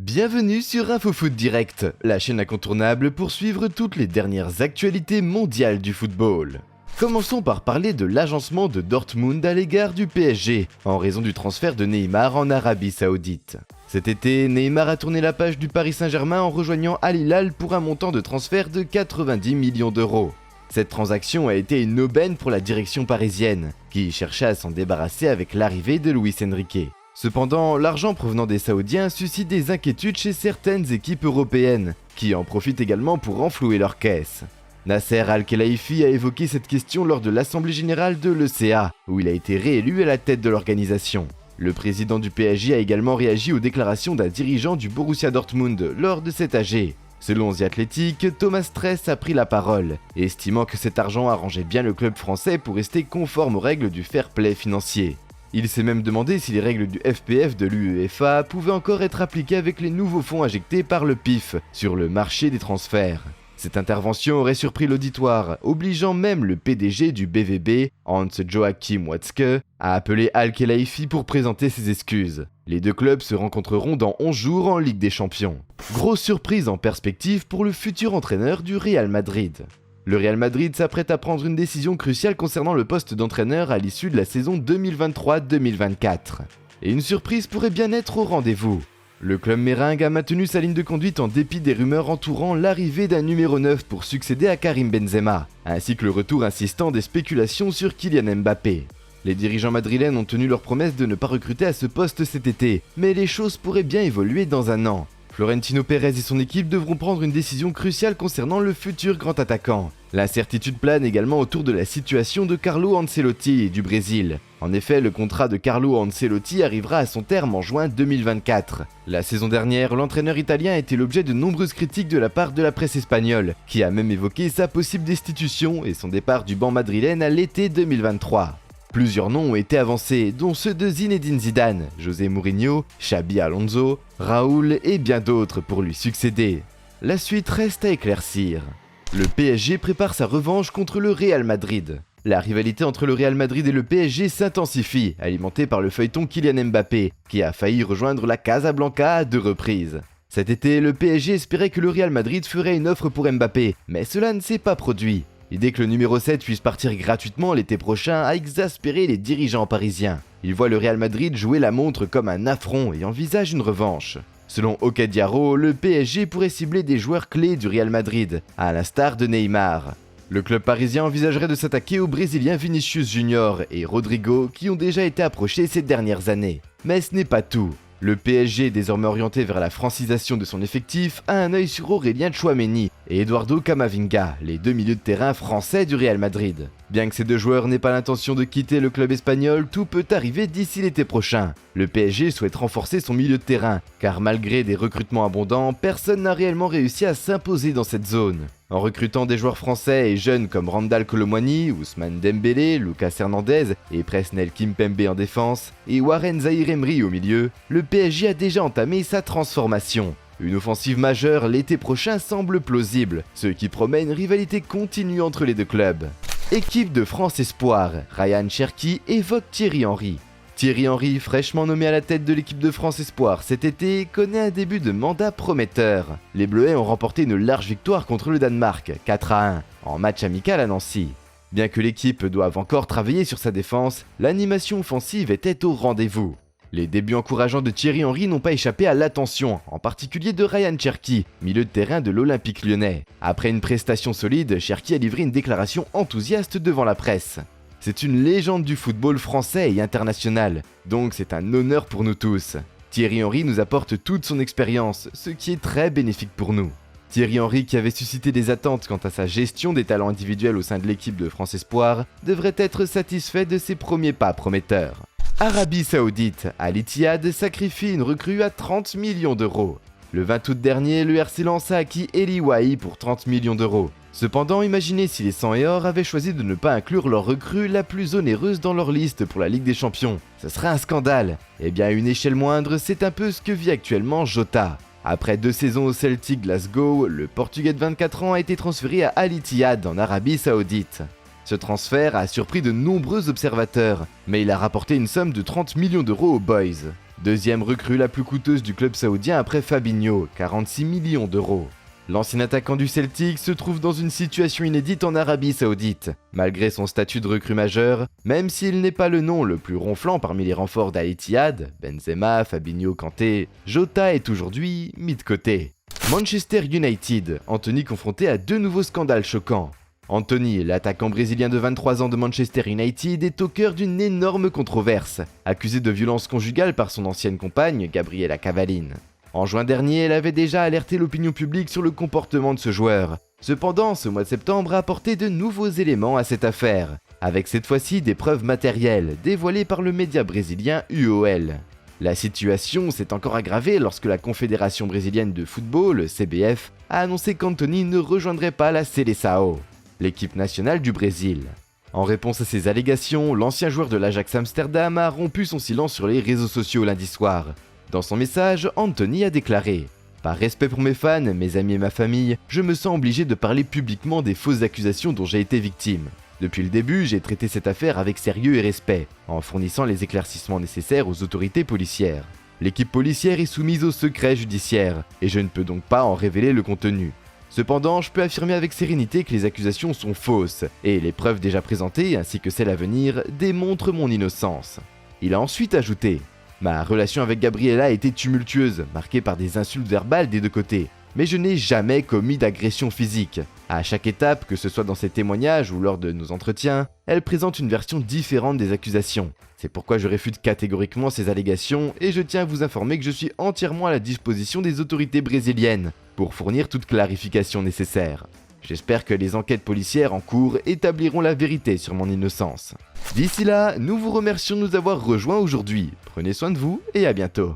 Bienvenue sur InfoFoot Direct, la chaîne incontournable pour suivre toutes les dernières actualités mondiales du football. Commençons par parler de l'agencement de Dortmund à l'égard du PSG, en raison du transfert de Neymar en Arabie Saoudite. Cet été, Neymar a tourné la page du Paris Saint-Germain en rejoignant Al Hilal pour un montant de transfert de 90 millions d'euros. Cette transaction a été une aubaine pour la direction parisienne, qui cherchait à s'en débarrasser avec l'arrivée de Luis Enrique. Cependant, l'argent provenant des Saoudiens suscite des inquiétudes chez certaines équipes européennes, qui en profitent également pour renflouer leurs caisses. Nasser Al-Khelaifi a évoqué cette question lors de l'Assemblée Générale de l'ECA, où il a été réélu à la tête de l'organisation. Le président du PSG a également réagi aux déclarations d'un dirigeant du Borussia Dortmund lors de cet AG. Selon The Athletic, Thomas Stress a pris la parole, estimant que cet argent arrangeait bien le club français pour rester conforme aux règles du fair play financier. Il s'est même demandé si les règles du FPF de l'UEFA pouvaient encore être appliquées avec les nouveaux fonds injectés par le PIF sur le marché des transferts. Cette intervention aurait surpris l'auditoire, obligeant même le PDG du BVB, Hans-Joachim Watzke, à appeler Al-Khelaifi pour présenter ses excuses. Les deux clubs se rencontreront dans 11 jours en Ligue des Champions. Grosse surprise en perspective pour le futur entraîneur du Real Madrid. Le Real Madrid s'apprête à prendre une décision cruciale concernant le poste d'entraîneur à l'issue de la saison 2023-2024. Et une surprise pourrait bien être au rendez-vous. Le club méringue a maintenu sa ligne de conduite en dépit des rumeurs entourant l'arrivée d'un numéro 9 pour succéder à Karim Benzema, ainsi que le retour insistant des spéculations sur Kylian Mbappé. Les dirigeants madrilènes ont tenu leur promesse de ne pas recruter à ce poste cet été, mais les choses pourraient bien évoluer dans un an. Florentino Pérez et son équipe devront prendre une décision cruciale concernant le futur grand attaquant. L'incertitude plane également autour de la situation de Carlo Ancelotti du Brésil. En effet, le contrat de Carlo Ancelotti arrivera à son terme en juin 2024. La saison dernière, l'entraîneur italien a été l'objet de nombreuses critiques de la part de la presse espagnole, qui a même évoqué sa possible destitution et son départ du banc madrilène à l'été 2023. Plusieurs noms ont été avancés, dont ceux de Zinedine Zidane, José Mourinho, Xabi Alonso, Raúl et bien d'autres pour lui succéder. La suite reste à éclaircir. Le PSG prépare sa revanche contre le Real Madrid. La rivalité entre le Real Madrid et le PSG s'intensifie, alimentée par le feuilleton Kylian Mbappé, qui a failli rejoindre la Casablanca à 2 reprises. Cet été, le PSG espérait que le Real Madrid ferait une offre pour Mbappé, mais cela ne s'est pas produit. L'idée que le numéro 7 puisse partir gratuitement l'été prochain a exaspéré les dirigeants parisiens. Ils voient le Real Madrid jouer la montre comme un affront et envisagent une revanche. Selon Ocadiaro, le PSG pourrait cibler des joueurs clés du Real Madrid, à l'instar de Neymar. Le club parisien envisagerait de s'attaquer aux Brésiliens Vinicius Junior et Rodrigo qui ont déjà été approchés ces dernières années. Mais ce n'est pas tout. Le PSG, désormais orienté vers la francisation de son effectif, a un œil sur Aurélien Tchouaméni et Eduardo Camavinga, les deux milieux de terrain français du Real Madrid. Bien que ces deux joueurs n'aient pas l'intention de quitter le club espagnol, tout peut arriver d'ici l'été prochain. Le PSG souhaite renforcer son milieu de terrain, car malgré des recrutements abondants, personne n'a réellement réussi à s'imposer dans cette zone. En recrutant des joueurs français et jeunes comme Randal Kolo Muani, Ousmane Dembélé, Lucas Hernandez et Presnel Kimpembe en défense, et Warren Zaïre-Emery au milieu, le PSG a déjà entamé sa transformation. Une offensive majeure l'été prochain semble plausible, ce qui promet une rivalité continue entre les deux clubs. Équipe de France Espoir, Ryan Cherki évoque Thierry Henry. Thierry Henry, fraîchement nommé à la tête de l'équipe de France Espoir cet été, connaît un début de mandat prometteur. Les Bleuets ont remporté une large victoire contre le Danemark, 4-1, en match amical à Nancy. Bien que l'équipe doive encore travailler sur sa défense, l'animation offensive était au rendez-vous. Les débuts encourageants de Thierry Henry n'ont pas échappé à l'attention, en particulier de Ryan Cherki, milieu de terrain de l'Olympique lyonnais. Après une prestation solide, Cherki a livré une déclaration enthousiaste devant la presse. C'est une légende du football français et international, donc c'est un honneur pour nous tous. Thierry Henry nous apporte toute son expérience, ce qui est très bénéfique pour nous. Thierry Henry, qui avait suscité des attentes quant à sa gestion des talents individuels au sein de l'équipe de France Espoir, devrait être satisfait de ses premiers pas prometteurs. Arabie Saoudite, Al Ittihad sacrifie une recrue à 30 millions d'euros. Le 20 août dernier, le RC Lens a acquis Eli Wahi pour 30 millions d'euros. Cependant, imaginez si les 100 et or avaient choisi de ne pas inclure leur recrue la plus onéreuse dans leur liste pour la Ligue des Champions. Ce serait un scandale. Eh bien, à une échelle moindre, c'est un peu ce que vit actuellement Jota. Après 2 saisons au Celtic Glasgow, le Portugais de 24 ans a été transféré à Al Ittihad en Arabie Saoudite. Ce transfert a surpris de nombreux observateurs, mais il a rapporté une somme de 30 millions d'euros aux Boys. Deuxième recrue la plus coûteuse du club saoudien après Fabinho, 46 millions d'euros. L'ancien attaquant du Celtic se trouve dans une situation inédite en Arabie Saoudite. Malgré son statut de recrue majeur, même s'il n'est pas le nom le plus ronflant parmi les renforts d'Al Ittihad, Benzema, Fabinho, Kanté, Jota est aujourd'hui mis de côté. Manchester United, Antony confronté à deux nouveaux scandales choquants. Antony, l'attaquant brésilien de 23 ans de Manchester United, est au cœur d'une énorme controverse, accusé de violence conjugale par son ancienne compagne, Gabriela Cavallin. En juin dernier, elle avait déjà alerté l'opinion publique sur le comportement de ce joueur. Cependant, ce mois de septembre a apporté de nouveaux éléments à cette affaire, avec cette fois-ci des preuves matérielles dévoilées par le média brésilien UOL. La situation s'est encore aggravée lorsque la Confédération brésilienne de football, CBF, a annoncé qu'Antony ne rejoindrait pas la Seleção, l'équipe nationale du Brésil. En réponse à ces allégations, l'ancien joueur de l'Ajax Amsterdam a rompu son silence sur les réseaux sociaux lundi soir. Dans son message, Antony a déclaré « Par respect pour mes fans, mes amis et ma famille, je me sens obligé de parler publiquement des fausses accusations dont j'ai été victime. Depuis le début, j'ai traité cette affaire avec sérieux et respect, en fournissant les éclaircissements nécessaires aux autorités policières. L'équipe policière est soumise au secret judiciaire, et je ne peux donc pas en révéler le contenu. Cependant, je peux affirmer avec sérénité que les accusations sont fausses, et les preuves déjà présentées, ainsi que celles à venir, démontrent mon innocence. » Il a ensuite ajouté « Ma relation avec Gabriela a été tumultueuse, marquée par des insultes verbales des deux côtés, mais je n'ai jamais commis d'agression physique. À chaque étape, que ce soit dans ses témoignages ou lors de nos entretiens, elle présente une version différente des accusations. C'est pourquoi je réfute catégoriquement ces allégations et je tiens à vous informer que je suis entièrement à la disposition des autorités brésiliennes pour fournir toute clarification nécessaire. J'espère que les enquêtes policières en cours établiront la vérité sur mon innocence. D'ici là, nous vous remercions de nous avoir rejoints aujourd'hui. Prenez soin de vous et à bientôt.